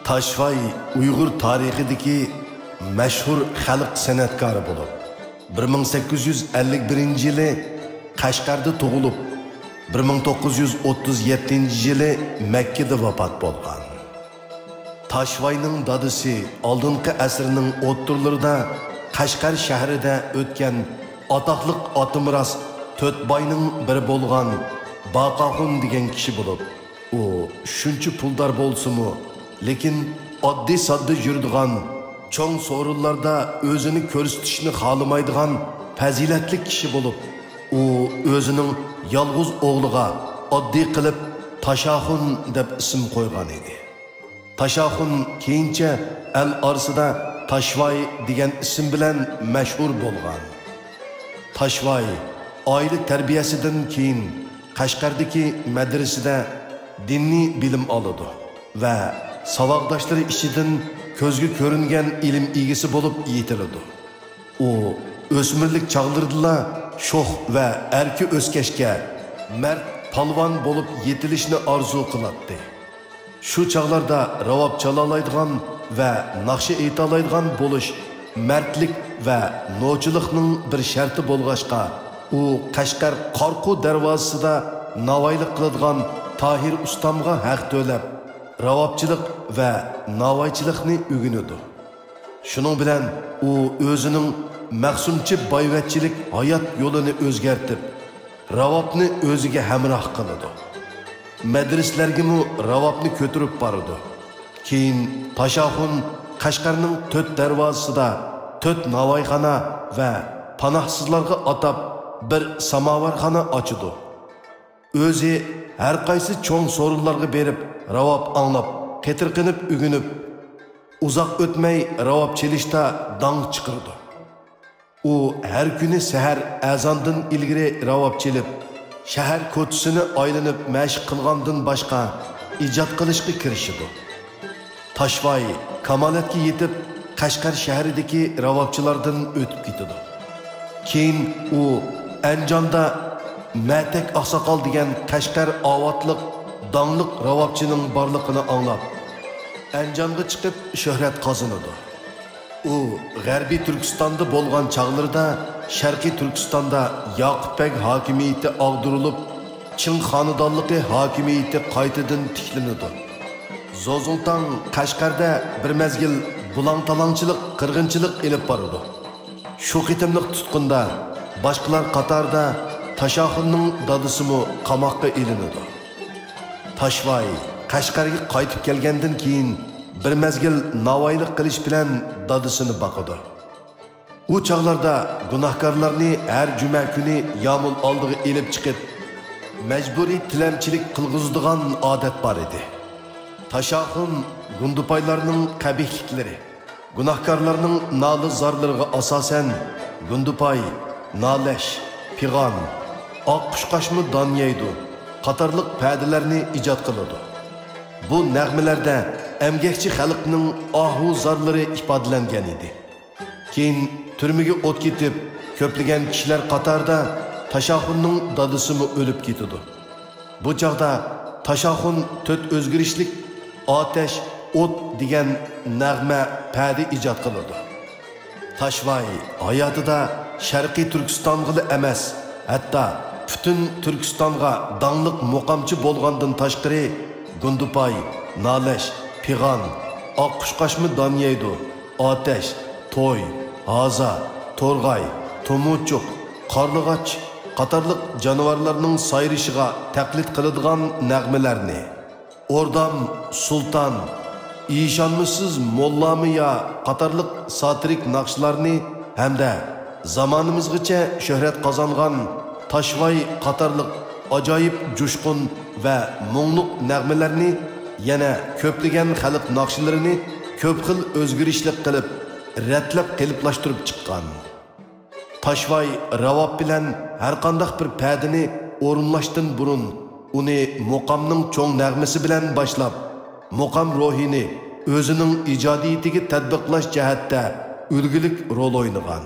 Taşvay Uyg'ur tarixidagi mashhur xalq san'atkori bo'lib, 1851-yili Qashqarda tug'ilib, 1937-yili Makkada vafot bo'lgan. Taşvayning dadisi oldingi asrning o'ttirlarida Qashqar shahrida o'tgan atoqliq otimiras To'tboyning biri bo'lgan Baqoxun degan kishi bo'lib, u shuncha puldor bo'lsa-mu, lekin oddiy sodda yuradigan, cho'ng so'rinlarda o'zini ko'rsatishni xohlamaydigan fazilatli kishi bo'lib, u o'zining yolg'iz o'g'liga oddiy qilib Tashoxun deb ism qo'ygan edi. Tashoxun keyincha el orasida Taşvay degan ism bilan mashhur bo'lgan. Taşvay oila tarbiyasidan keyin Qashqardagi madrasada diniy bilim oladi va savoqdoshlari ichidan ko'zga ko'ringan ilm egasi bo'lib yetiladi. U o'smirlik chog'larida sho'x va erki o'skashga, mard palvon bo'lib yetilishni orzu qiladi. Shu chog'larda ravob chalalaydigan va naqshi aytalaydigan bo'lish mardlik va nochilikning bir sharti bo'lg'ashqa, u Qashqar Qorqu darvozasida navoiylik qiladigan Tahir ustamga haq to'lab, ravobchilik va navoiychilikni o'rganadi. Shuning bilan u o'zining maqsumchi boyvatchilik hayot yo'lini o'zgartib, ravobni o'ziga hamroh qiladi. Madraslarga ravobni ko'tarib boradi. Keyin Tashoxun Qashqarning 4 darvozasida 4 navoiyxona va panohsizlarga atab bir samovarxona ochdi. O'zi har qaysi cho'ng so'rinlarga berib, ravob anglab, qetirqinib o'rganib, uzoq o'tmay ravob chelishda dong chiqirdi. U har kuni sahar azondan ilgari ravob chelib, shahar ko'chisini aylanib mashq qilgandan boshqa ijod qilishga kirishdi. Taşvay kamolatga yetib, Qashqar shahridagi ravobchilardan o'tib ketdi. Keyin u Anjonda Matak Oqsoqol degan Qashqar ovatliq dongliq ravobchining borligini anglab, Anjonga chiqib shuhrat qozonadi. U G'arbiy Turkistonda bo'lgan chog'larda Sharqiy Turkistonda Yoqubbek hokimiyati og'dirilib, Chin xonadonligi hokimiyati qaytadan tiklanadi. Zozultan Qashqarda bir mezgil bulang-talangchilik, qirg'inchilik elib boradi. Shu qitimliq tutqunda boshqalar qatorida Tashoxunning dadisimi qamoqqa ilinadi. Taşvay Qashqarga qaytib kelgandan keyin bir mezgil navoiylik qilish bilan dadisini boqadi. U chog'larda gunohkorlarni har juma kuni yomul oldiga elib chiqib, majburiy tilamchilik qilg'izadigan odat bor edi. Tashoxun Gundupaylarning qabihliklari, gunohkorlarning noli zorlariga asosan Gundupay, Nalash, Pig'on, Oq qushqashmi donyaydi qatorliq padilarni ijod qiladi. Bu nag'malarda emgakchi xalqning ohu zorlari ifodalangan edi. Keyin turmaga o't ketib, ko'plagan kishilar qatorida Tashoxunning dadisimi o'lib ketdi. Bu chaqda Tashoxun 4 o'zgarishlik Ateş, o't degan nag'ma padi ijod qiladi. Taşvay hayotida Sharqiy Turkistonga emas, hatto butun Turkistonga dongliq muqamchi bo'lgandan tashqari Gundupay, Nalash, Pig'on, Oq qushqashmi donyaydi, Ateş, To'y, Haza, To'rg'ay, To'muchuq, Qorlig'och qatorliq jonivorlarning sayrishiga taqlid qiladigan nag'malarni, Ordam, Sultan, İşanmısız mollami ya qatorliq satirik naqshlarni hamda zamonimizgacha shuhrat qozongan Taşvay qatorliq ajoyib jo'shqin va mo'ngluq nag'malarni, yana ko'plagan xalq naqshlarini ko'p xil o'zgarishlik qilib, ratlab qiliplashtirib chiqqan. Taşvay ravob bilan har qanday bir padini o'rinlashdan burun uni muqamning cho'ng nag'masi bilan boshlab, muqam ruhini o'zining ijodiyatiga tatbiqlash jihatda ulgulik rol o'ynagan.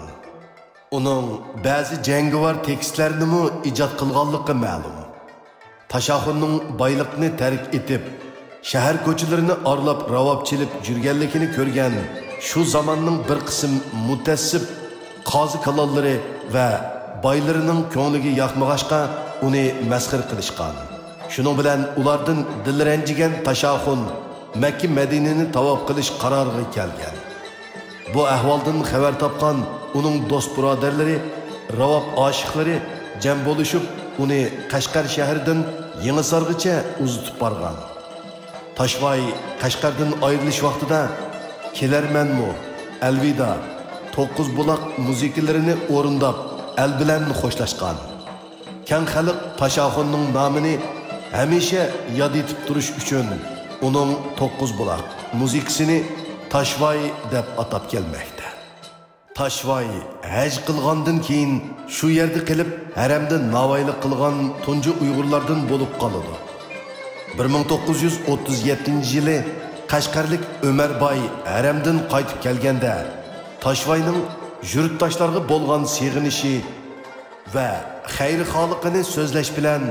Uning ba'zi jangovar tekstlarini ijod qilganligi ma'lum. Tashoxunning boyliqni tark etib, shahar ko'chalarini arlab ravobchilik yurganligini ko'rgan shu zamonning bir qism mutassib qozi kalollari va boylarining ko'ngliga yoqmag'achqa uni masxir qilishgan. Shuning bilan ulardan dilranjigan Tashoxun Makka Madinani tavob qilish qaroriga kelgan. Bu ahvoldan xabar topgan uning do'st birodarlari, ravob oshiqlari jam bo'lishib, uni Qashqar shahridan Yangisargacha uzitib borgan. Tashvoy Qashqardan ayrilish vaqtida kelarmanmi, alvida, to'qqiz buloq musiqalarini o'rindab, el bilan xo'shlashgan. Kang xalq Tashoxunning nomini hamisha yod etib turish uchun uning to'qqiz buloq musiqasini Tashvoy deb atab kelmoqda. Tashvoy haj qilgandan keyin shu yerda qilib haramda navoiylik qilgan tunji Uyg'urlardan bo'lib qoladi. 1937-yili Qashqarlik Ömerboy haramdan qaytib kelganda Tashvoyning yurtdoshlarga bo'lgan sig'inishi va xayrixohligini so'zlash bilan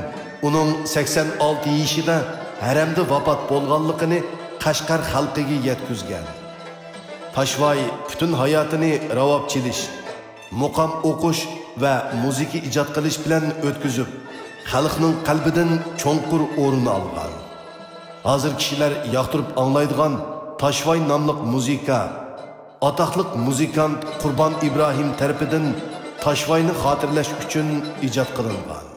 uning 86 yoshida haramda vafot bo'lganligini Qashqar xalqiga yetkazgan. Tashvoy butun hayotini ravobchilish, muqam o'qish va musiqa ijod qilish bilan o'tkazib, xalqning qalbidan cho'nqur o'rin olgan. Hozir kishilar yoqtirib anglaydigan Tashvoy nomli musiqa atoqliq muzikant Qurbon Ibrohim tarafidan Tashvoyni xotirlash uchun ijod qilingan.